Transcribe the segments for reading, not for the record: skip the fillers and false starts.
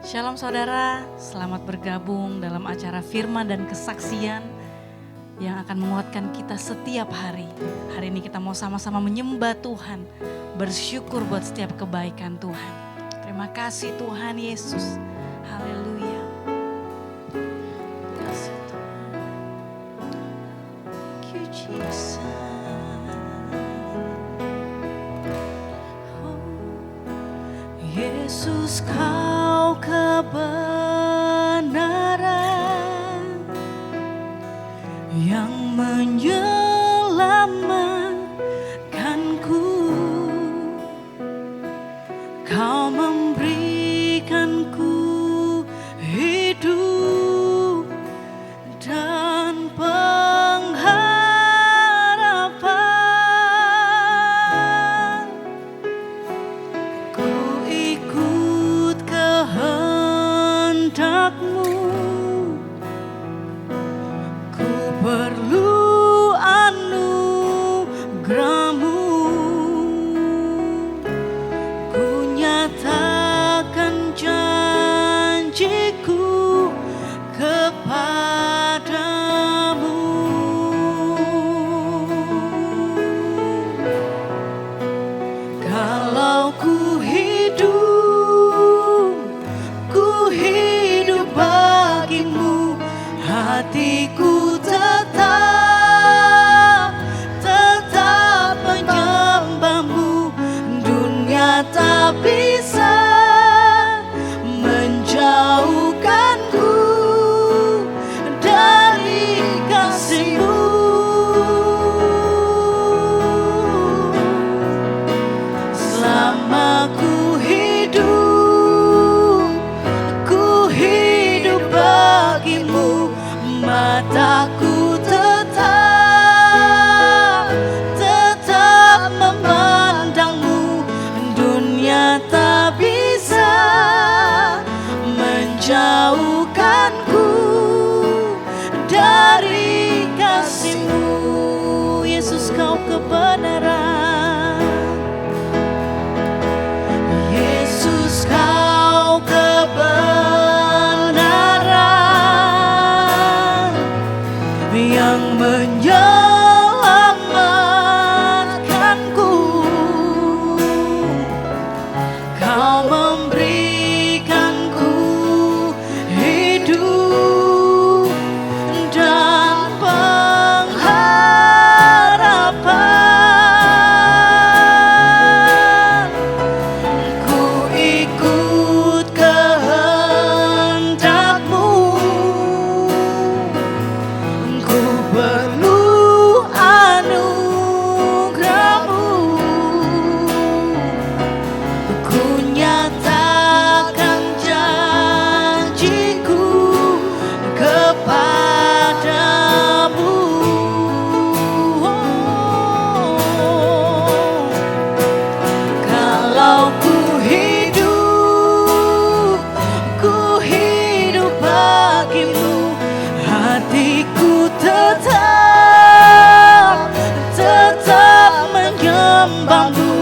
Shalom saudara, selamat bergabung dalam acara firman dan kesaksian yang akan menguatkan kita setiap hari. Hari ini kita mau sama-sama menyembah Tuhan, bersyukur buat setiap kebaikan Tuhan. Terima kasih Tuhan Yesus, haleluya. Kasih Tuhan. Thank you Jesus. Yesus kau kebenaran yang menyelamatkanku, kau memberikanku hidup dan pengharapan. Ku ikut kehendak-Mu, ku perlu anugerah-Mu, ku nyatakan janjiku kepadamu. Kalau ku hidup bagimu, hatiku tetap menyembah-Mu. Dunia tak bisa menjauhkanku dari kasih-Mu. Selama ku hidup bagimu, mataku tetap memandang-Mu. Dunia tak bisa menjauhkanku dari kasih-Mu. Yesus kau kebenaran, Yesus kau kebenaran yang menyelamatkanku, kau memberikanku hidup dan pengharapan. Ku ikut kehendak-Mu, ku perlu anugerah-Mu, ku nyatakan janjiku kepadamu. Kalau ku hidup bagimu, hatiku tetap menyembah-Mu.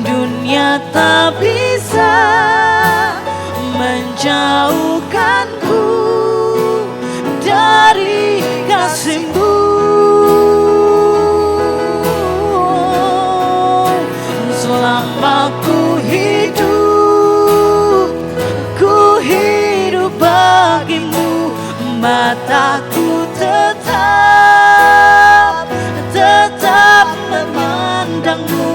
Dunia tak bisa menjauhkanku dari kasih-Mu. Selama ku hidup bagimu, mataku tetap memandang-Mu.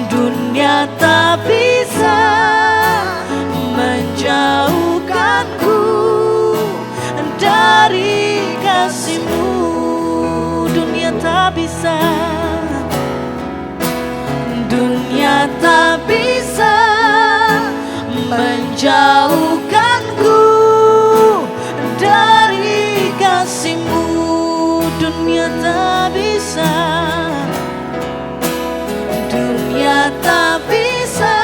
Dunia tak bisa menjauhkanku dari kasih-Mu. Dunia tak bisa, dunia tak bisa menjauhkanku dari kasih-Mu. Dunia tak bisa, dunia tak bisa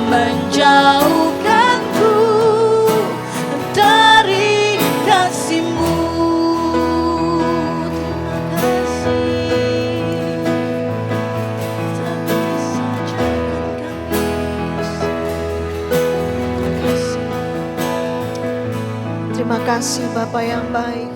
menjauhkanku dari kasih-Mu. Terima kasih, tak bisa jauhkan kami, Yesus. Terima kasih. Terima kasih Bapa yang baik.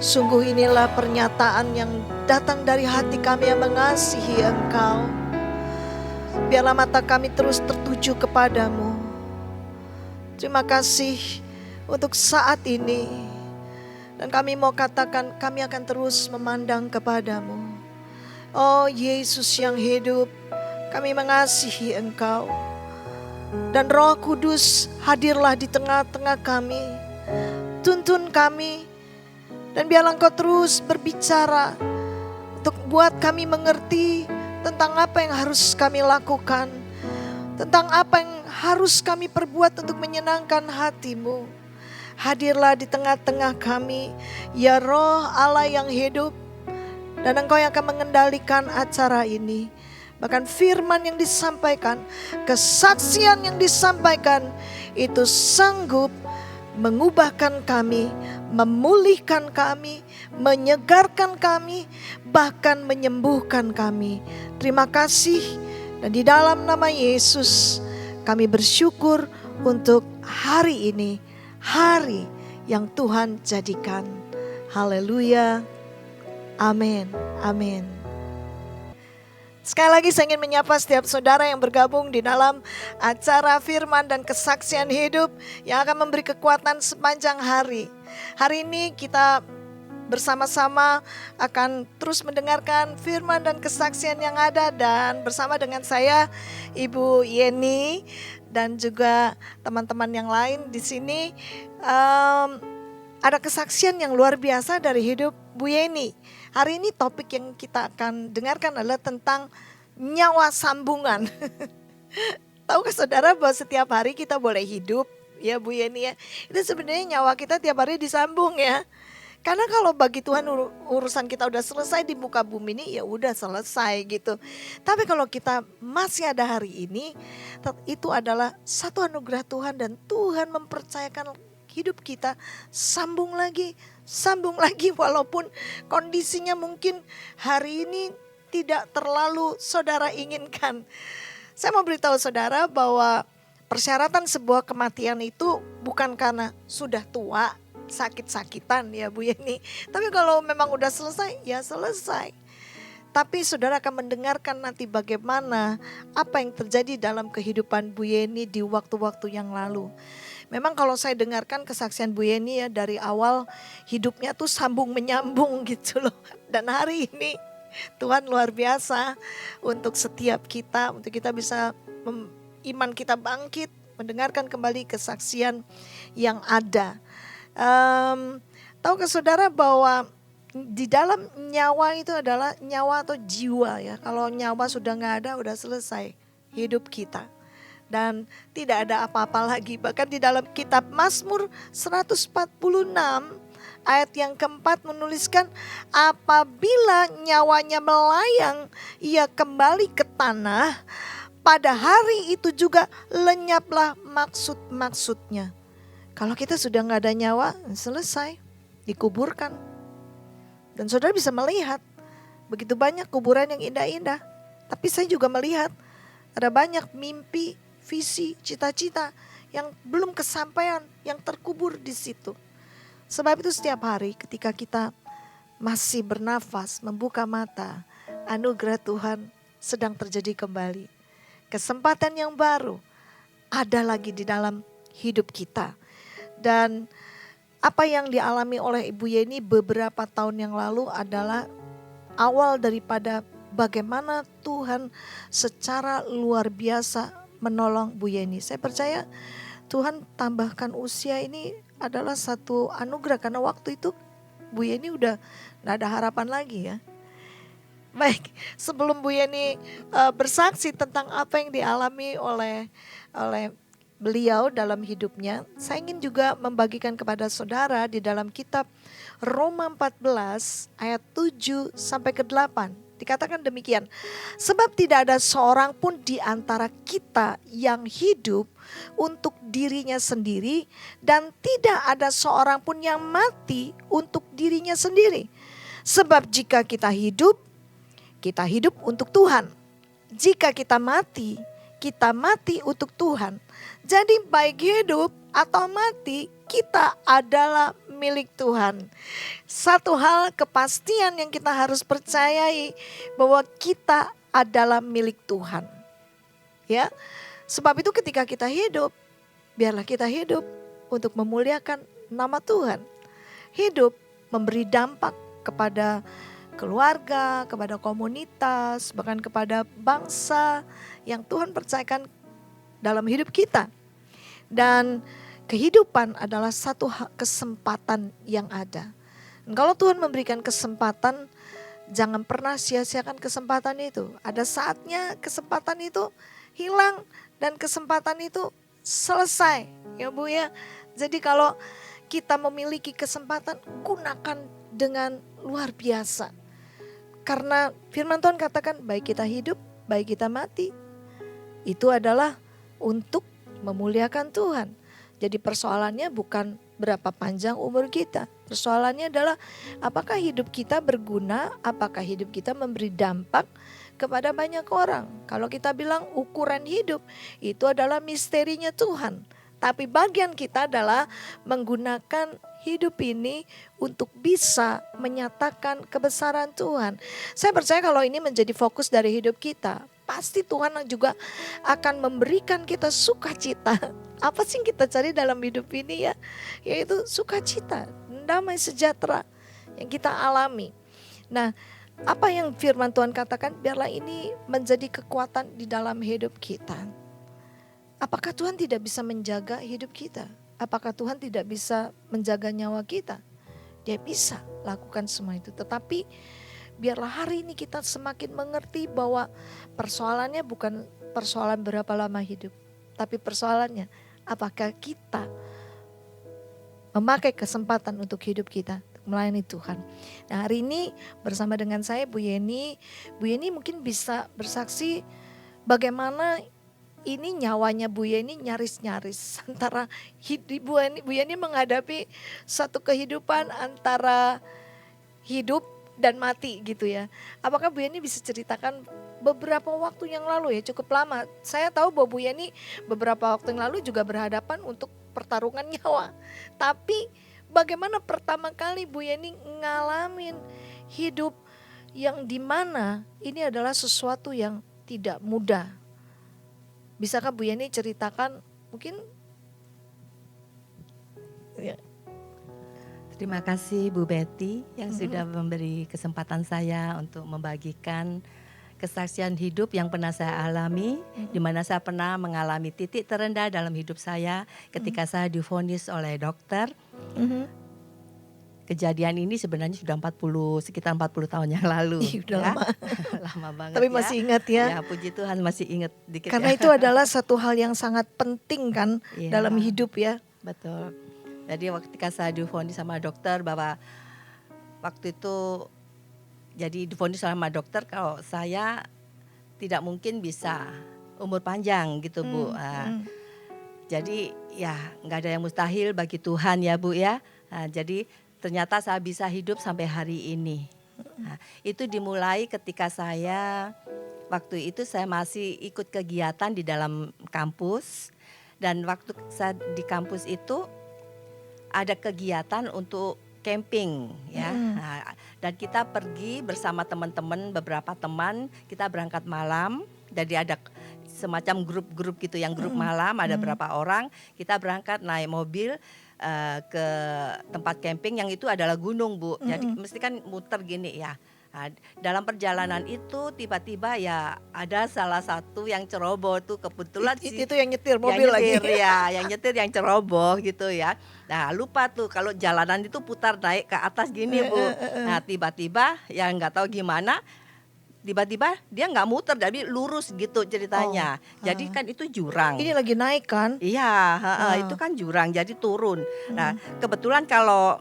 Sungguh inilah pernyataan yang datang dari hati kami yang mengasihi Engkau. Biarlah mata kami terus tertuju kepadamu. Terima kasih untuk saat ini. Dan kami mau katakan kami akan terus memandang kepadamu. Oh Yesus yang hidup, kami mengasihi Engkau. Dan Roh Kudus hadirlah di tengah-tengah kami. Tuntun kami. Dan biarlah Engkau terus berbicara untuk buat kami mengerti tentang apa yang harus kami lakukan, tentang apa yang harus kami perbuat untuk menyenangkan hati-Mu. Hadirlah di tengah-tengah kami, ya Roh Allah yang hidup, dan Engkau yang akan mengendalikan acara ini. Bahkan firman yang disampaikan, kesaksian yang disampaikan, itu sanggup mengubahkan kami, memulihkan kami, menyegarkan kami, bahkan menyembuhkan kami. Terima kasih, dan di dalam nama Yesus kami bersyukur untuk hari ini, hari yang Tuhan jadikan. Haleluya, amin, amin. Sekali lagi saya ingin menyapa setiap saudara yang bergabung di dalam acara firman dan kesaksian hidup yang akan memberi kekuatan sepanjang hari. Hari ini kita bersama-sama akan terus mendengarkan firman dan kesaksian yang ada, dan bersama dengan saya Ibu Yeni dan juga teman-teman yang lain di sini ada kesaksian yang luar biasa dari hidup Bu Yeni. Hari ini topik yang kita akan dengarkan adalah tentang nyawa sambungan. Tahukah saudara bahwa setiap hari kita boleh hidup, ya Bu Yeni ya. Itu sebenarnya nyawa kita tiap hari disambung ya. Karena kalau bagi Tuhan urusan kita udah selesai di muka bumi ini, ya udah selesai gitu. Tapi kalau kita masih ada hari ini, itu adalah satu anugerah Tuhan, dan Tuhan mempercayakan hidup kita sambung lagi walaupun kondisinya mungkin hari ini tidak terlalu saudara inginkan. Saya mau beritahu saudara bahwa persyaratan sebuah kematian itu bukan karena sudah tua, sakit-sakitan ya Bu Yeni. Tapi kalau memang udah selesai, ya selesai. Tapi saudara akan mendengarkan nanti bagaimana apa yang terjadi dalam kehidupan Bu Yeni di waktu-waktu yang lalu. Memang kalau saya dengarkan kesaksian Bu Yeni ya, dari awal hidupnya tuh sambung menyambung gitu loh. Dan hari ini Tuhan luar biasa untuk setiap kita, untuk kita bisa iman kita bangkit, mendengarkan kembali kesaksian yang ada. Tahukah saudara bahwa di dalam nyawa itu adalah nyawa atau jiwa ya. Kalau nyawa sudah gak ada, udah selesai hidup kita. Dan tidak ada apa-apa lagi. Bahkan di dalam kitab Mazmur 146 ayat yang keempat menuliskan, apabila nyawanya melayang, ia kembali ke tanah. Pada hari itu juga lenyaplah maksud-maksudnya. Kalau kita sudah gak ada nyawa, selesai, dikuburkan. Dan saudara bisa melihat begitu banyak kuburan yang indah-indah. Tapi saya juga melihat ada banyak mimpi, visi, cita-cita yang belum kesampaian, yang terkubur di situ. Sebab itu setiap hari ketika kita masih bernafas, membuka mata, anugerah Tuhan sedang terjadi kembali. Kesempatan yang baru ada lagi di dalam hidup kita. Dan apa yang dialami oleh Ibu Yeni beberapa tahun yang lalu adalah awal daripada bagaimana Tuhan secara luar biasa menolong Bu Yeni. Saya percaya Tuhan tambahkan usia ini adalah satu anugerah, karena waktu itu Bu Yeni udah gak ada harapan lagi ya. Baik, sebelum Bu Yeni bersaksi tentang apa yang dialami oleh beliau dalam hidupnya, saya ingin juga membagikan kepada saudara di dalam kitab Roma 14 ayat 7 sampai ke 8. Dikatakan demikian, sebab tidak ada seorang pun di antara kita yang hidup untuk dirinya sendiri, dan tidak ada seorang pun yang mati untuk dirinya sendiri. Sebab jika kita hidup untuk Tuhan. Jika kita mati, kita mati untuk Tuhan. Jadi baik hidup atau mati, kita adalah milik Tuhan. Satu hal kepastian yang kita harus percayai, bahwa kita adalah milik Tuhan. Ya. Sebab itu ketika kita hidup, biarlah kita hidup untuk memuliakan nama Tuhan. Hidup memberi dampak kepada keluarga, kepada komunitas, bahkan kepada bangsa yang Tuhan percayakan dalam hidup kita. Dan kehidupan adalah satu kesempatan yang ada. Dan kalau Tuhan memberikan kesempatan, jangan pernah sia-siakan kesempatan itu. Ada saatnya kesempatan itu hilang dan kesempatan itu selesai, ya Bu ya. Jadi kalau kita memiliki kesempatan, gunakan dengan luar biasa. Karena firman Tuhan katakan, baik kita hidup, baik kita mati, itu adalah untuk memuliakan Tuhan. Jadi persoalannya bukan berapa panjang umur kita. Persoalannya adalah apakah hidup kita berguna, apakah hidup kita memberi dampak kepada banyak orang. Kalau kita bilang ukuran hidup, itu adalah misterinya Tuhan. Tapi bagian kita adalah menggunakan hidup ini untuk bisa menyatakan kebesaran Tuhan. Saya percaya kalau ini menjadi fokus dari hidup kita, pasti Tuhan juga akan memberikan kita sukacita. Apa sih yang kita cari dalam hidup ini ya? Yaitu sukacita, damai sejahtera yang kita alami. Nah, apa yang firman Tuhan katakan, biarlah ini menjadi kekuatan di dalam hidup kita. Apakah Tuhan tidak bisa menjaga hidup kita? Apakah Tuhan tidak bisa menjaga nyawa kita? Dia bisa lakukan semua itu. Tetapi biarlah hari ini kita semakin mengerti bahwa persoalannya bukan persoalan berapa lama hidup. Tapi persoalannya apakah kita memakai kesempatan untuk hidup kita melayani Tuhan. Nah, hari ini bersama dengan saya Bu Yeni mungkin bisa bersaksi bagaimana ini nyawanya Bu Yeni nyaris-nyaris antara Bu Yeni menghadapi satu kehidupan antara hidup dan mati gitu ya. Apakah Bu Yeni bisa ceritakan beberapa waktu yang lalu ya, cukup lama. Saya tahu bahwa Bu Yeni beberapa waktu yang lalu juga berhadapan untuk pertarungan nyawa. Tapi bagaimana pertama kali Bu Yeni ngalamin hidup yang dimana ini adalah sesuatu yang tidak mudah. Bisakah Bu Yeni ceritakan mungkin? Ya. Terima kasih Bu Betty yang sudah memberi kesempatan saya untuk membagikan kesaksian hidup yang pernah saya alami, di mana saya pernah mengalami titik terendah dalam hidup saya ketika saya divonis oleh dokter. Kejadian ini sebenarnya sudah sekitar 40 tahun yang lalu. Udah ya. lama. Lama banget. Tapi masih ingat ya. Ya, puji Tuhan masih ingat dikit. Karena itu adalah satu hal yang sangat penting kan dalam hidup ya. Betul. Jadi ketika saya divonis sama dokter bahwa waktu itu jadi divonis sama dokter kalau saya tidak mungkin bisa umur panjang gitu Bu. Jadi ya nggak ada yang mustahil bagi Tuhan ya Bu ya. Jadi ternyata saya bisa hidup sampai hari ini. Nah, itu dimulai ketika waktu itu saya masih ikut kegiatan di dalam kampus. Dan waktu saya di kampus itu ada kegiatan untuk camping ya. Nah, dan kita pergi bersama teman-teman, beberapa teman, kita berangkat malam. Jadi ada semacam grup-grup gitu yang grup malam, ada berapa orang, kita berangkat naik mobil ke tempat camping yang itu adalah gunung Bu. Jadi mesti kan muter gini ya. Nah, dalam perjalanan itu tiba-tiba ya ada salah satu yang ceroboh tuh kebetulan itu yang nyetir mobil yang nyetir, lagi. Ya, yang nyetir yang ceroboh gitu ya. Nah lupa tuh kalau jalanan itu putar naik ke atas gini Bu. Nah tiba-tiba ya nggak tahu gimana. Tiba-tiba dia nggak muter, jadi lurus gitu ceritanya. Jadi kan itu jurang. Ini lagi naik kan? Iya, itu kan jurang, jadi turun. Nah kebetulan kalau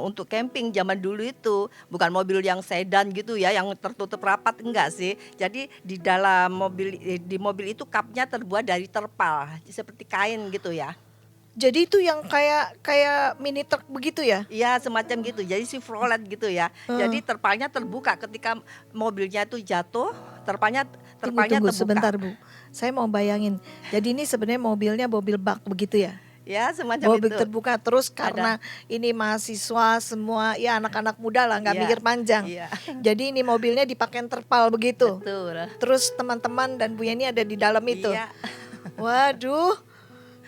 untuk camping zaman dulu itu bukan mobil yang sedan gitu ya, yang tertutup rapat, enggak sih. Jadi di dalam mobil itu kapnya terbuat dari terpal, seperti kain gitu ya. Jadi itu yang kayak mini truk begitu ya? Iya semacam gitu, jadi Chevrolet gitu ya. Jadi terpalnya terbuka ketika mobilnya itu jatuh, terpalnya Tunggu terbuka. sebentar Bu. Saya mau bayangin. Jadi ini sebenarnya mobilnya mobil bak begitu ya? Ya semacam Mobil itu. terbuka terus karena ini mahasiswa semua ya anak-anak muda lah nggak Iya, mikir panjang. Iya, Jadi ini mobilnya dipakai terpal begitu. betul. Terus teman-teman dan Bu Yeni ada di dalam itu. Iya, Waduh.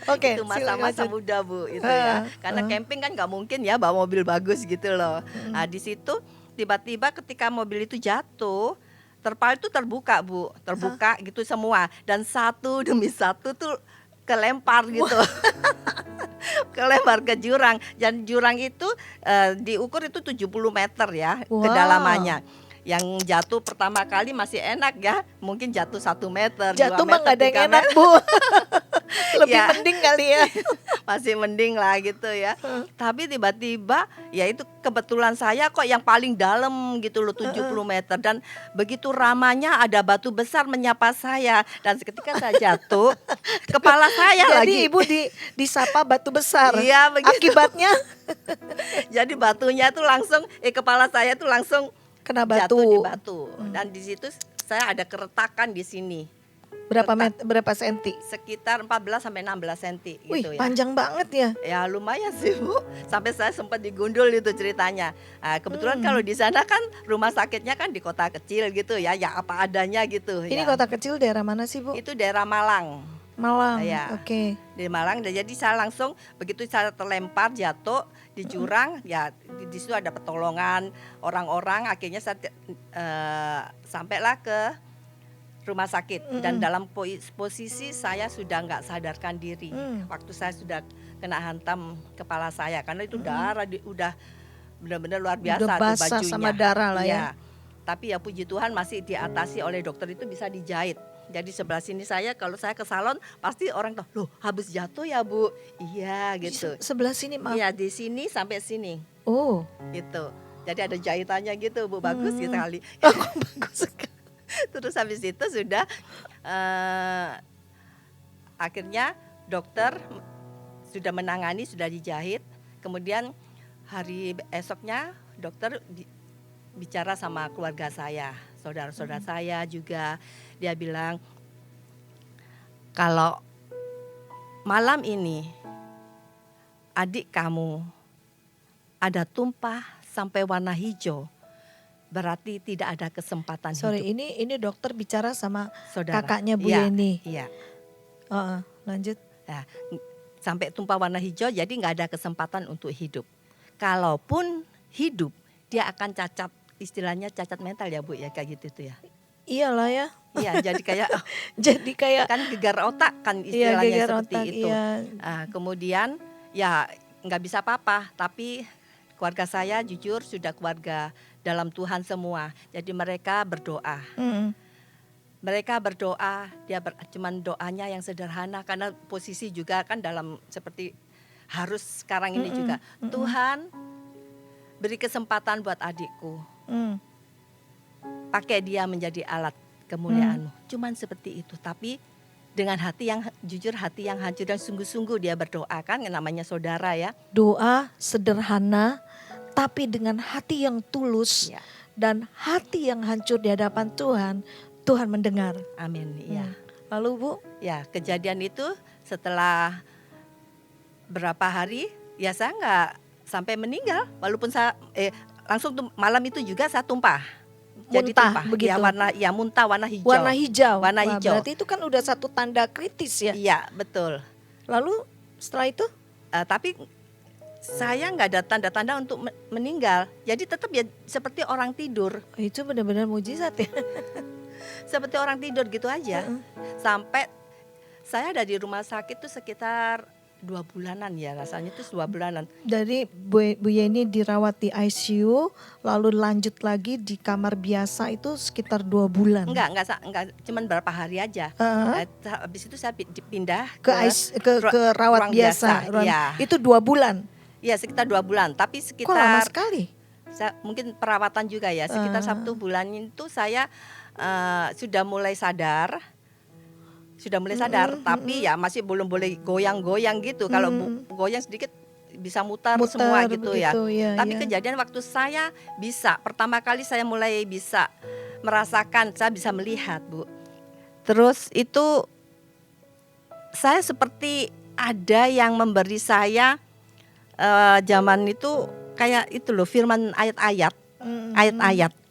Oke, itu silakan masa-masa lanjut. muda Bu itu ya. Karena camping kan nggak mungkin ya bawa mobil bagus gitu loh. Nah di situ tiba-tiba ketika mobil itu jatuh, terpal itu terbuka Bu, terbuka gitu semua dan satu demi satu tuh kelempar gitu. Kelempar ke jurang dan jurang itu diukur itu 70 meter ya Wow. kedalamannya. Yang jatuh pertama kali masih enak ya, mungkin jatuh 1 meter, 2 Jatuh mah meter, nggak ada yang 3 enak meter. Bu. Lebih Ya. mending kali ya. Masih mending lah gitu ya. Tapi tiba-tiba ya itu kebetulan saya kok yang paling dalam gitu loh 70 meter dan begitu ramanya ada batu besar menyapa saya dan ketika saya jatuh kepala saya Jadi lagi. Ibu disapa batu besar. Iya, begitu. Akibatnya Jadi batunya tuh langsung kepala saya tuh langsung kena jatuh batu. di batu dan di situ saya ada keretakan di sini Berapa senti? sekitar 14 sampai 16 cm Wih, gitu ya. panjang banget ya. Ya lumayan sih Bu, sampai saya sempat digundul itu ceritanya. Nah, kebetulan kalau di sana kan rumah sakitnya kan di kota kecil gitu ya, ya apa adanya gitu. Ini ya. kota kecil daerah mana sih Bu? Itu daerah Malang, Malang. Iya. Oke. di Malang. Dan jadi saya langsung begitu saya terlempar jatuh di jurang, ya di situ ada pertolongan orang-orang. Akhirnya saya sampailah ke rumah sakit dan dalam posisi saya sudah nggak sadarkan diri waktu saya sudah kena hantam kepala saya karena itu darah udah benar-benar luar biasa Udah tuh basah bajunya. sama darah lah ya. Iya. Tapi ya puji Tuhan masih diatasi oleh dokter, itu bisa dijahit. Jadi sebelah sini saya kalau saya ke salon pasti orang tahu, loh habis jatuh ya Bu. Iya gitu. Sebelah sini maaf. Iya di sini sampai sini Oh. gitu. Jadi ada jahitannya gitu Bu, bagus sekali. Bagus sekali. Terus habis itu sudah akhirnya dokter sudah menangani, sudah dijahit. Kemudian hari esoknya dokter bicara sama keluarga saya, saudara-saudara saya juga. Dia bilang kalau malam ini adik kamu ada tumpah sampai warna hijau, berarti tidak ada kesempatan Sorry, hidup. ini dokter bicara sama Saudara. kakaknya Bu Iya, Yeni. Iya. Lanjut. Nah, sampai tumpah warna hijau, jadi nggak ada kesempatan untuk hidup. Kalaupun hidup, dia akan cacat, istilahnya cacat mental ya Bu ya, kayak gitu tuh ya. Iyalah ya. Iya, jadi kayak Jadi kayak kan gegar otak kan iya, istilahnya gegar seperti otak, itu. iya. Kemudian ya nggak bisa apa-apa, tapi keluarga saya jujur sudah keluarga dalam Tuhan semua. Jadi mereka berdoa. Mereka berdoa, cuman doanya yang sederhana karena posisi juga kan dalam seperti harus sekarang ini juga. Tuhan beri kesempatan buat adikku. Pakai dia menjadi alat kemuliaan-Mu. Cuman seperti itu, tapi dengan hati yang jujur, hati yang hancur dan sungguh-sungguh dia berdoa kan, namanya saudara ya. Doa sederhana tapi dengan hati yang tulus Ya. dan hati yang hancur di hadapan Tuhan, Tuhan mendengar. Amin. Ya. Lalu Bu, Ya, kejadian itu setelah berapa hari ya saya nggak sampai meninggal, walaupun saya langsung malam itu juga saya tumpah. Jadi Muntah, tumpah. begitu? Ya muntah warna hijau. warna hijau. Warna Wah, hijau. berarti itu kan udah satu tanda kritis ya. Iya, betul. Lalu setelah itu Tapi saya nggak ada tanda-tanda untuk meninggal. Jadi tetap ya seperti orang tidur. itu benar-benar mujizat ya. Seperti orang tidur gitu aja. Sampai saya ada di rumah sakit tuh sekitar 2 bulanan ya, rasanya itu 2 bulanan. Dari Bu Yeni dirawat di ICU, lalu lanjut lagi di kamar biasa itu sekitar 2 bulan. Enggak, cuman berapa hari aja. Habis itu saya dipindah Ke rawat ruang biasa. Iya. Itu 2 bulan. Iya, sekitar 2 bulan. Tapi Kok lama sekitar sekali? mungkin perawatan juga ya. Sekitar 1 bulan itu saya sudah mulai sadar. Tapi ya masih belum boleh goyang-goyang gitu. Kalau goyang sedikit bisa mutar semua gitu ya. Iya, Tapi iya. kejadian waktu saya pertama kali saya mulai bisa merasakan, saya bisa melihat Bu. Terus itu saya seperti ada yang memberi saya zaman itu kayak itu loh, firman ayat-ayat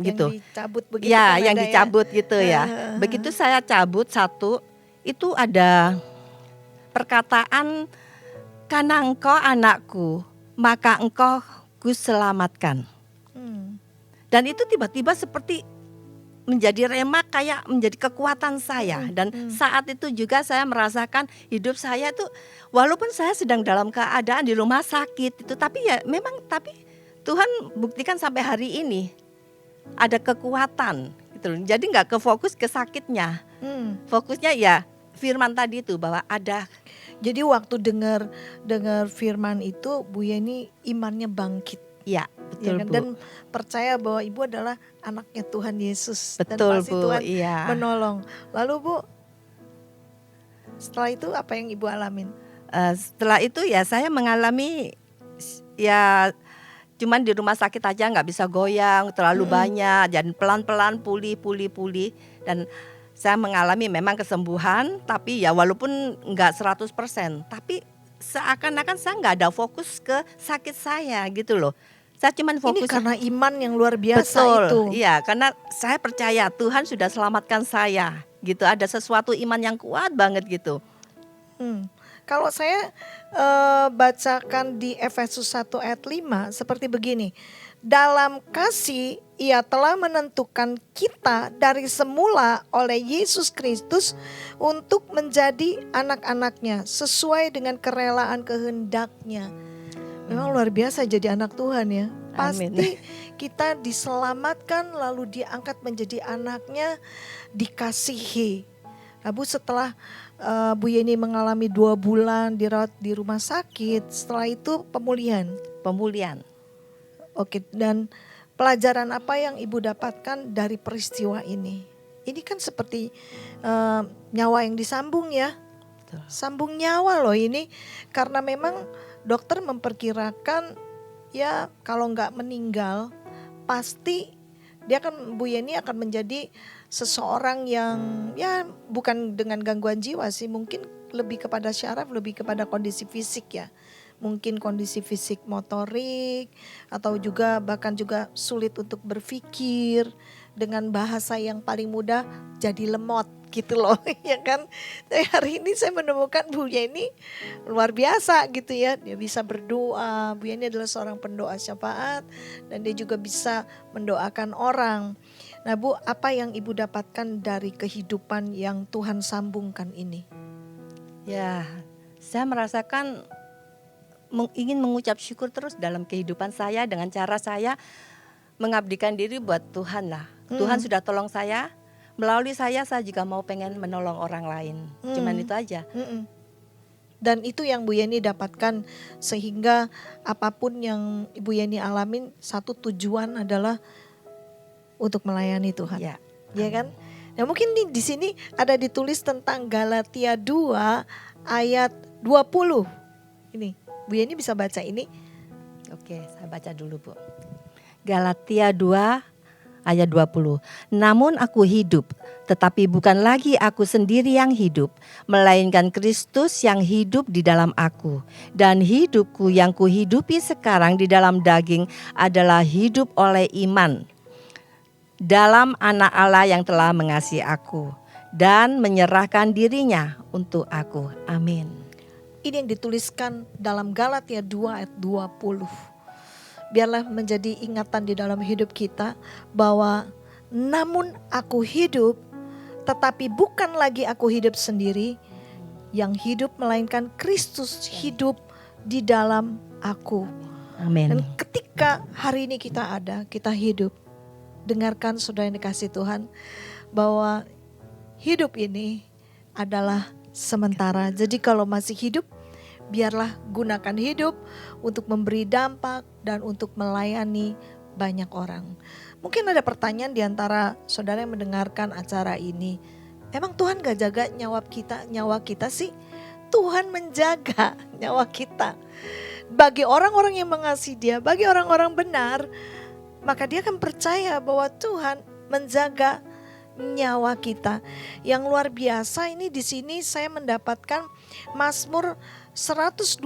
gitu. Yang dicabut begitu Ya, kan yang ada dicabut gitu ya. Heeh. Begitu saya cabut satu, itu ada perkataan, karena engkau anakku, maka engkau kuselamatkan. Hmm. Dan itu tiba-tiba seperti menjadi rema, kayak menjadi kekuatan saya. Dan saat itu juga saya merasakan hidup saya tuh, walaupun saya sedang dalam keadaan di rumah sakit itu, tapi ya memang, tapi Tuhan buktikan sampai hari ini ada kekuatan gitu loh. Jadi nggak kefokus ke sakitnya, fokusnya ya firman tadi itu, bahwa ada. Jadi waktu dengar firman itu, Bu Yeni imannya bangkit. Ya, Ya betul kan? Bu. Dan percaya bahwa Ibu adalah anaknya Tuhan Yesus. Dan Betul pasti Bu, Tuhan iya. menolong. Lalu Bu, setelah itu apa yang Ibu alamin? Setelah itu ya saya mengalami ya cuman di rumah sakit aja, nggak bisa goyang terlalu banyak, dan pelan-pelan pulih. Dan saya mengalami memang kesembuhan, tapi ya walaupun nggak 100%, tapi seakan-akan saya nggak ada fokus ke sakit saya gitu loh. Saya cuman fokus. Ini karena iman yang luar biasa Betul, itu. iya, karena saya percaya Tuhan sudah selamatkan saya gitu. Ada sesuatu iman yang kuat banget gitu. Kalau saya bacakan di Efesus 1 ayat 5 seperti begini. Dalam kasih ia telah menentukan kita dari semula oleh Yesus Kristus untuk menjadi anak-anaknya sesuai dengan kerelaan kehendaknya. Memang luar biasa jadi anak Tuhan ya. Amin. Pasti kita diselamatkan lalu diangkat menjadi anaknya, dikasihi. Nah, Bu, setelah Bu Yeni mengalami 2 bulan dirawat di rumah sakit, setelah itu pemulihan. Oke, dan pelajaran apa yang Ibu dapatkan dari peristiwa ini? Ini kan seperti nyawa yang disambung ya. Betul. Sambung nyawa loh ini, karena memang dokter memperkirakan ya kalau nggak meninggal pasti dia akan, Bu Yeni akan menjadi seseorang yang ya bukan dengan gangguan jiwa sih, mungkin lebih kepada syaraf, lebih kepada kondisi fisik ya. Mungkin kondisi fisik motorik atau juga bahkan juga sulit untuk berpikir, dengan bahasa yang paling mudah jadi lemot gitu loh ya kan. Tapi hari ini saya menemukan Bu Yeni luar biasa gitu ya. Dia bisa berdoa, Bu Yeni adalah seorang pendoa syafaat dan dia juga bisa mendoakan orang. Nah Bu, apa yang Ibu dapatkan dari kehidupan yang Tuhan sambungkan ini? Ya, saya merasakan ingin mengucap syukur terus dalam kehidupan saya, dengan cara saya mengabdikan diri buat Tuhan lah. Tuhan sudah tolong saya, melalui saya juga mau pengen menolong orang lain. Cuman itu aja. Dan itu yang Bu Yeni dapatkan, sehingga apapun yang Ibu Yeni alamin, satu tujuan adalah untuk melayani Tuhan. Ya. Ya kan? Nah mungkin di sini ada ditulis tentang Galatia 2 ayat 20. Ini Bu Yeni bisa baca ini? Oke, saya baca dulu Bu. Galatia 2 ayat 20. Namun aku hidup, tetapi bukan lagi aku sendiri yang hidup, melainkan Kristus yang hidup di dalam aku. Dan hidupku yang kuhidupi sekarang di dalam daging adalah hidup oleh iman dalam Anak Allah yang telah mengasihi aku dan menyerahkan dirinya untuk aku. Amin. Ini yang dituliskan dalam Galatia 2 ayat 20. Biarlah menjadi ingatan di dalam hidup kita bahwa namun aku hidup, tetapi bukan lagi aku hidup sendiri, yang hidup melainkan Kristus hidup di dalam aku. Amin. Dan ketika hari ini kita ada, kita hidup, dengarkan saudara yang dikasih Tuhan, bahwa hidup ini adalah sementara. Jadi kalau masih hidup, biarlah gunakan hidup untuk memberi dampak dan untuk melayani banyak orang. Mungkin ada pertanyaan di antara saudara yang mendengarkan acara ini. Emang Tuhan gak jaga nyawa kita sih? Tuhan menjaga nyawa kita. Bagi orang-orang yang mengasihi Dia, bagi orang-orang benar, maka dia akan percaya bahwa Tuhan menjaga nyawa kita. Yang luar biasa ini di sini saya mendapatkan Mazmur 121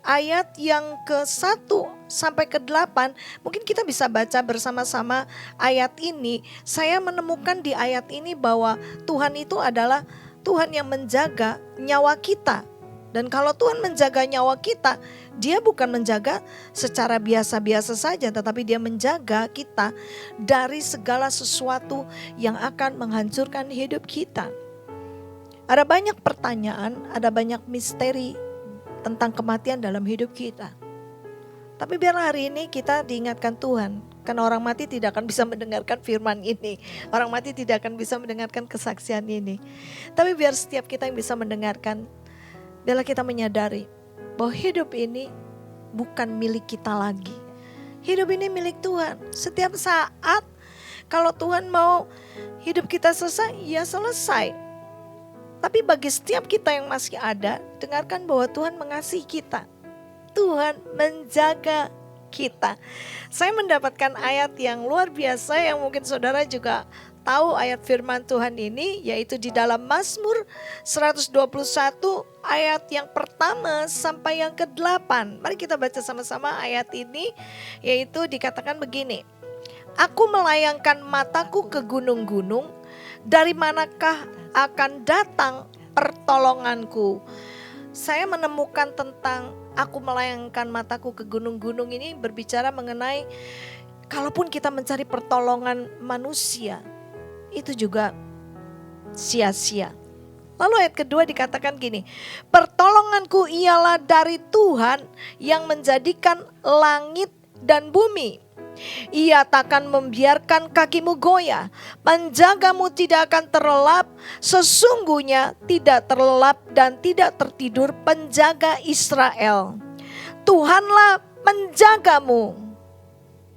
ayat yang ke-1 sampai ke-8. Mungkin kita bisa baca bersama-sama ayat ini. Saya menemukan di ayat ini bahwa Tuhan itu adalah Tuhan yang menjaga nyawa kita. Dan kalau Tuhan menjaga nyawa kita, Dia bukan menjaga secara biasa-biasa saja, tetapi Dia menjaga kita dari segala sesuatu yang akan menghancurkan hidup kita. Ada banyak pertanyaan, ada banyak misteri tentang kematian dalam hidup kita. Tapi biar hari ini kita diingatkan Tuhan, karena orang mati tidak akan bisa mendengarkan firman ini. Orang mati tidak akan bisa mendengarkan kesaksian ini. Tapi biar setiap kita yang bisa mendengarkan, biarlah kita menyadari bahwa hidup ini bukan milik kita lagi. Hidup ini milik Tuhan. Setiap saat kalau Tuhan mau hidup kita selesai, ya selesai. Tapi bagi setiap kita yang masih ada, dengarkan bahwa Tuhan mengasihi kita. Tuhan menjaga kita. Saya mendapatkan ayat yang luar biasa yang mungkin saudara juga tahu ayat firman Tuhan ini, yaitu di dalam Mazmur 121 ayat yang pertama sampai yang ke-8. Mari kita baca sama-sama ayat ini, yaitu dikatakan begini. Aku melayangkan mataku ke gunung-gunung, dari manakah akan datang pertolonganku? Saya menemukan tentang aku melayangkan mataku ke gunung-gunung ini berbicara mengenai kalaupun kita mencari pertolongan manusia, itu juga sia-sia. Lalu ayat kedua dikatakan gini, pertolonganku ialah dari Tuhan yang menjadikan langit dan bumi. Ia takkan membiarkan kakimu goyah, penjagamu tidak akan terlelap, sesungguhnya tidak terlelap dan tidak tertidur penjaga Israel. Tuhanlah penjagamu.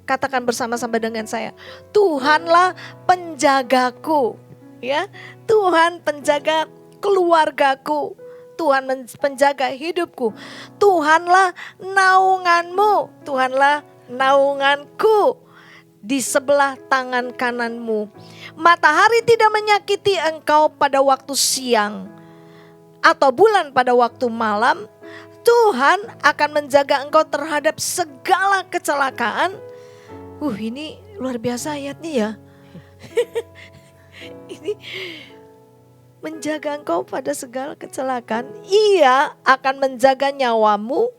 Katakan bersama-sama dengan saya, Tuhanlah penjagaku. Ya, Tuhan penjaga keluargaku. Tuhan penjaga hidupku. Tuhanlah naunganmu. Tuhanlah naunganku di sebelah tangan kananmu. Matahari tidak menyakiti engkau pada waktu siang atau bulan pada waktu malam. Tuhan akan menjaga engkau terhadap segala kecelakaan. Ini luar biasa ayatnya ya. Ini menjaga engkau pada segala kecelakaan. Ia akan menjaga nyawamu.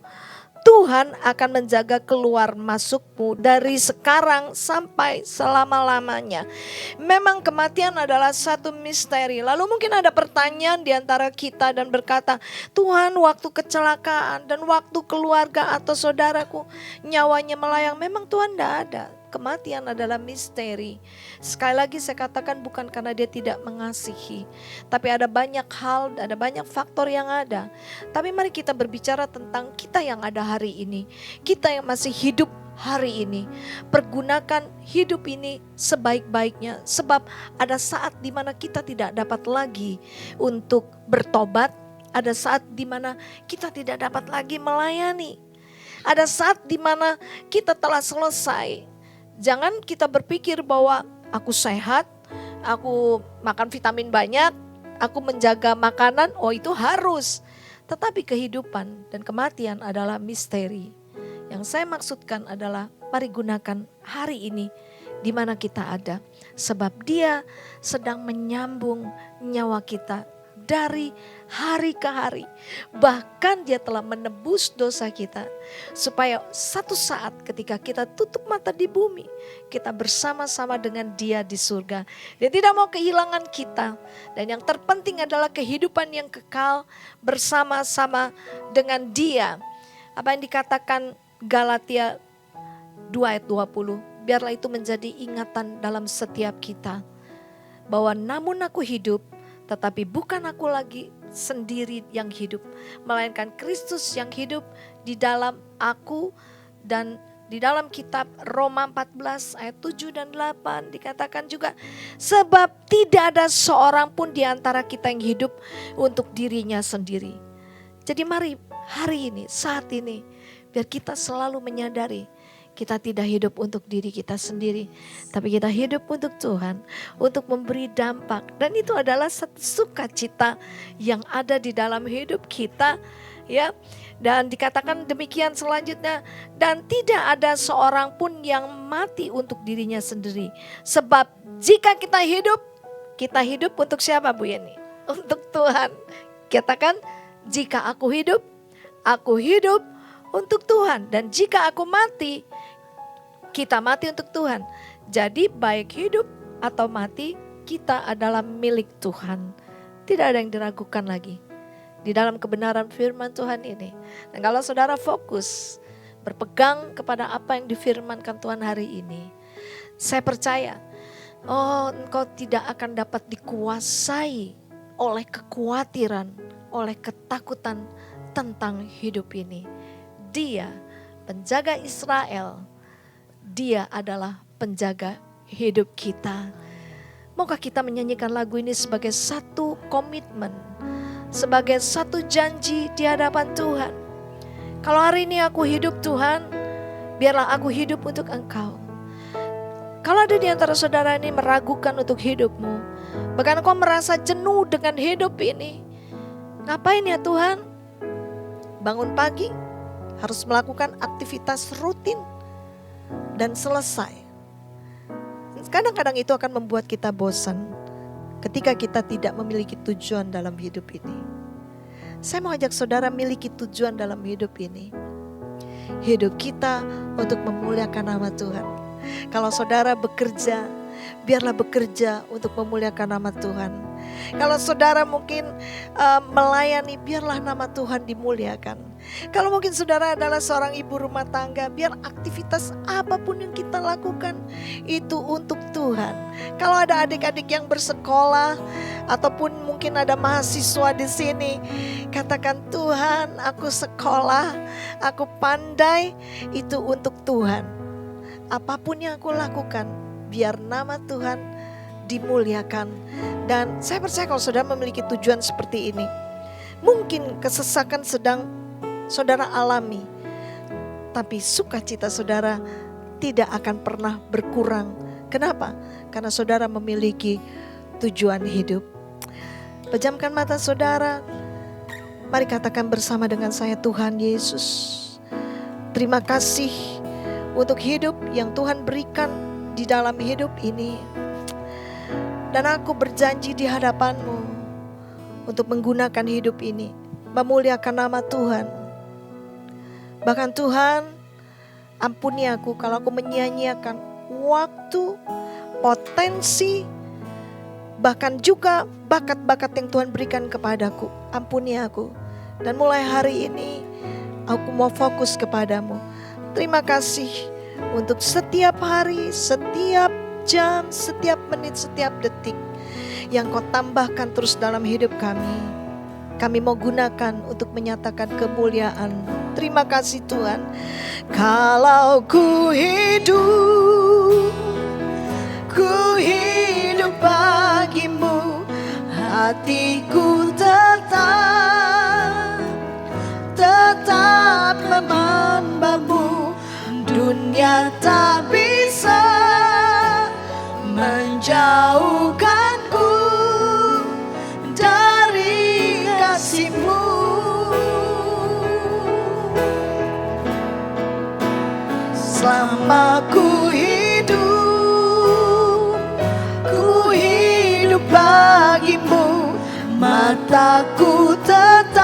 Tuhan akan menjaga keluar masukmu dari sekarang sampai selama-lamanya. Memang kematian adalah satu misteri. Lalu mungkin ada pertanyaan di antara kita dan berkata, Tuhan, waktu kecelakaan dan waktu keluarga atau saudaraku nyawanya melayang. Memang Tuhan tidak ada. Kematian adalah misteri. Sekali lagi saya katakan bukan karena Dia tidak mengasihi, tapi ada banyak hal, ada banyak faktor yang ada. Tapi mari kita berbicara tentang kita yang ada hari ini, kita yang masih hidup hari ini. Pergunakan hidup ini sebaik-baiknya, sebab ada saat di mana kita tidak dapat lagi untuk bertobat, ada saat di mana kita tidak dapat lagi melayani, ada saat di mana kita telah selesai. Jangan kita berpikir bahwa aku sehat, aku makan vitamin banyak, aku menjaga makanan, itu harus. Tetapi kehidupan dan kematian adalah misteri. Yang saya maksudkan adalah mari gunakan hari ini di mana kita ada. Sebab Dia sedang menyambung nyawa kita dari hari ke hari. Bahkan Dia telah menebus dosa kita. Supaya satu saat ketika kita tutup mata di bumi, kita bersama-sama dengan Dia di surga. Dia tidak mau kehilangan kita. Dan yang terpenting adalah kehidupan yang kekal bersama-sama dengan Dia. Apa yang dikatakan Galatia 2 ayat 20. Biarlah itu menjadi ingatan dalam setiap kita. Bahwa namun aku hidup, tetapi bukan aku lagi sendiri yang hidup, melainkan Kristus yang hidup di dalam aku. Dan di dalam kitab Roma 14 ayat 7 dan 8 dikatakan juga, sebab tidak ada seorang pun di antara kita yang hidup untuk dirinya sendiri. Jadi mari hari ini, saat ini, biar kita selalu menyadari kita tidak hidup untuk diri kita sendiri, tapi kita hidup untuk Tuhan, untuk memberi dampak. Dan itu adalah satu sukacita yang ada di dalam hidup kita, ya. Dan dikatakan demikian selanjutnya, dan tidak ada seorang pun yang mati untuk dirinya sendiri. Sebab jika kita hidup untuk siapa Bu Yeni? Untuk Tuhan. Katakan, jika aku hidup untuk Tuhan. Dan jika aku mati, kita mati untuk Tuhan. Jadi baik hidup atau mati, kita adalah milik Tuhan. Tidak ada yang diragukan lagi di dalam kebenaran firman Tuhan ini. Dan kalau saudara fokus berpegang kepada apa yang difirmankan Tuhan hari ini, saya percaya, engkau tidak akan dapat dikuasai oleh kekhawatiran, oleh ketakutan tentang hidup ini. Dia penjaga Israel, Dia adalah penjaga hidup kita. Maukah kita menyanyikan lagu ini sebagai satu komitmen, sebagai satu janji di hadapan Tuhan. Kalau hari ini aku hidup Tuhan, biarlah aku hidup untuk Engkau. Kalau ada di antara saudara ini meragukan untuk hidupmu, bahkan kau merasa jenuh dengan hidup ini, ngapain ya Tuhan? Bangun pagi, harus melakukan aktivitas rutin dan selesai. Kadang-kadang itu akan membuat kita bosan ketika kita tidak memiliki tujuan dalam hidup ini. Saya mau ajak saudara miliki tujuan dalam hidup ini. Hidup kita untuk memuliakan nama Tuhan. Kalau saudara bekerja, biarlah bekerja untuk memuliakan nama Tuhan. Kalau saudara mungkin melayani, biarlah nama Tuhan dimuliakan. Kalau mungkin saudara adalah seorang ibu rumah tangga, biar aktivitas apapun yang kita lakukan itu untuk Tuhan. Kalau ada adik-adik yang bersekolah ataupun mungkin ada mahasiswa di sini, katakan, Tuhan, aku sekolah, aku pandai, itu untuk Tuhan. Apapun yang aku lakukan, biar nama Tuhan dimuliakan. Dan saya percaya kalau saudara memiliki tujuan seperti ini, mungkin kesesakan sedang saudara alami, tapi sukacita saudara tidak akan pernah berkurang. Kenapa? Karena saudara memiliki tujuan hidup. Pejamkan mata saudara, mari katakan bersama dengan saya, Tuhan Yesus, terima kasih untuk hidup yang Tuhan berikan di dalam hidup ini. Dan aku berjanji di hadapan-Mu untuk menggunakan hidup ini, memuliakan nama Tuhan. Bahkan Tuhan, ampuni aku kalau aku menyia-nyiakan waktu, potensi, bahkan juga bakat-bakat yang Tuhan berikan kepadaku. Ampuni aku. Dan mulai hari ini, aku mau fokus kepadamu. Terima kasih untuk setiap hari, setiap jam, setiap menit, setiap detik yang Kau tambahkan terus dalam hidup kami. Kami mau gunakan untuk menyatakan kemuliaan. Terima kasih Tuhan. Kalau ku hidup bagimu, hatiku tetap menyembahmu. Dunia tak bisa menjauhkanku dari kasih-Mu. Selama ku hidup bagimu, mataku tetap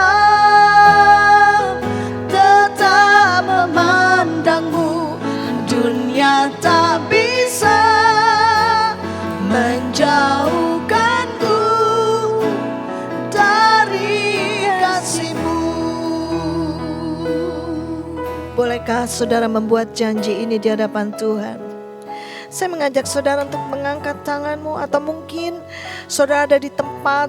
memandangmu. Dunia tak bisa menjauhkanku dari kasih-Mu. Bolehkah saudara membuat janji ini di hadapan Tuhan? Saya mengajak saudara untuk mengangkat tanganmu, atau mungkin saudara ada di tempat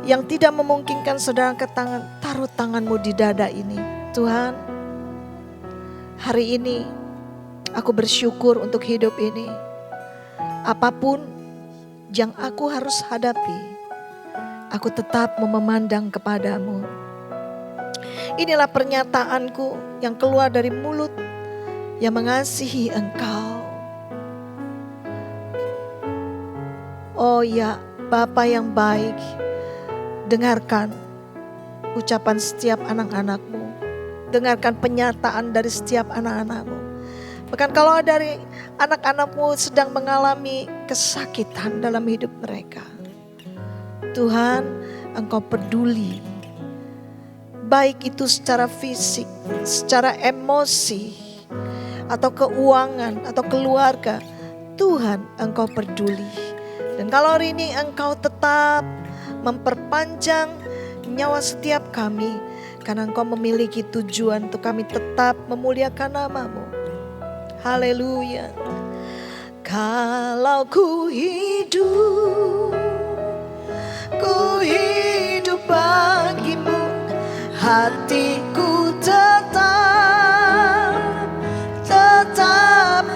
yang tidak memungkinkan saudara angkat tangan. Taruh tanganmu di dada ini. Tuhan, hari ini aku bersyukur untuk hidup ini. Apapun yang aku harus hadapi, aku tetap memandang kepadamu. Inilah pernyataanku yang keluar dari mulut yang mengasihi Engkau. Oh ya Bapa yang baik, dengarkan ucapan setiap anak-anak-Mu. Dengarkan penyataan dari setiap anak-anak-Mu. Bahkan kalau dari anak-anak-Mu sedang mengalami kesakitan dalam hidup mereka, Tuhan, Engkau peduli. Baik itu secara fisik, secara emosi, atau keuangan, atau keluarga. Tuhan, Engkau peduli. Dan kalau hari ini Engkau tetap memperpanjang nyawa setiap kami, karena Engkau memiliki tujuan untuk kami tetap memuliakan nama-Mu. Haleluya. Kalau ku hidup bagimu, hatiku tetap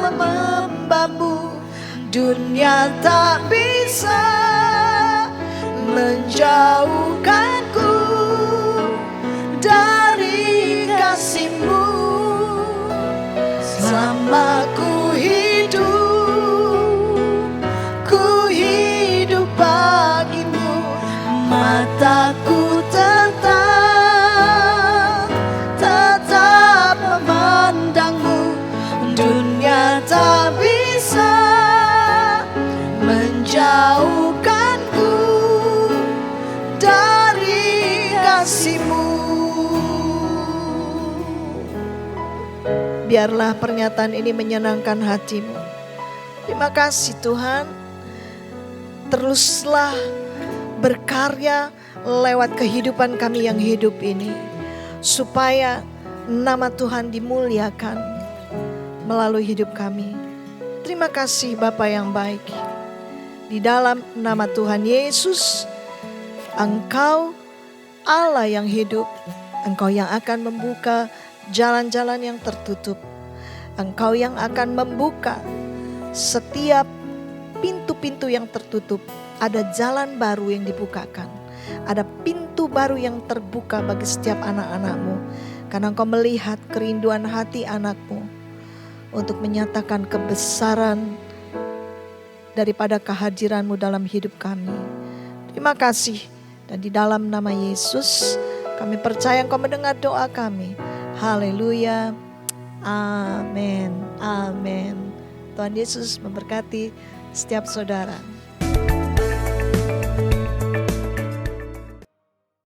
memambamu. Dunia tak bisa menjauhkanku dari kasih-Mu. Selama ku hidup bagimu, mataku tetap memandangmu. Dunia tak bisa menjauhkanku dari kasih-Mu. Biarlah pernyataan ini menyenangkan hati-Mu. Terima kasih Tuhan. Teruslah berkarya lewat kehidupan kami yang hidup ini, supaya nama Tuhan dimuliakan melalui hidup kami. Terima kasih Bapa yang baik. Di dalam nama Tuhan Yesus, Engkau Allah yang hidup. Engkau yang akan membuka jalan-jalan yang tertutup. Engkau yang akan membuka setiap pintu-pintu yang tertutup. Ada jalan baru yang dibukakan. Ada pintu baru yang terbuka bagi setiap anak-anak-Mu. Karena Engkau melihat kerinduan hati anak-Mu untuk menyatakan kebesaran daripada kehadiran-Mu dalam hidup kami. Terima kasih. Dan di dalam nama Yesus, kami percaya Engkau mendengar doa kami. Haleluya. Amin. Amin. Tuhan Yesus memberkati setiap saudara.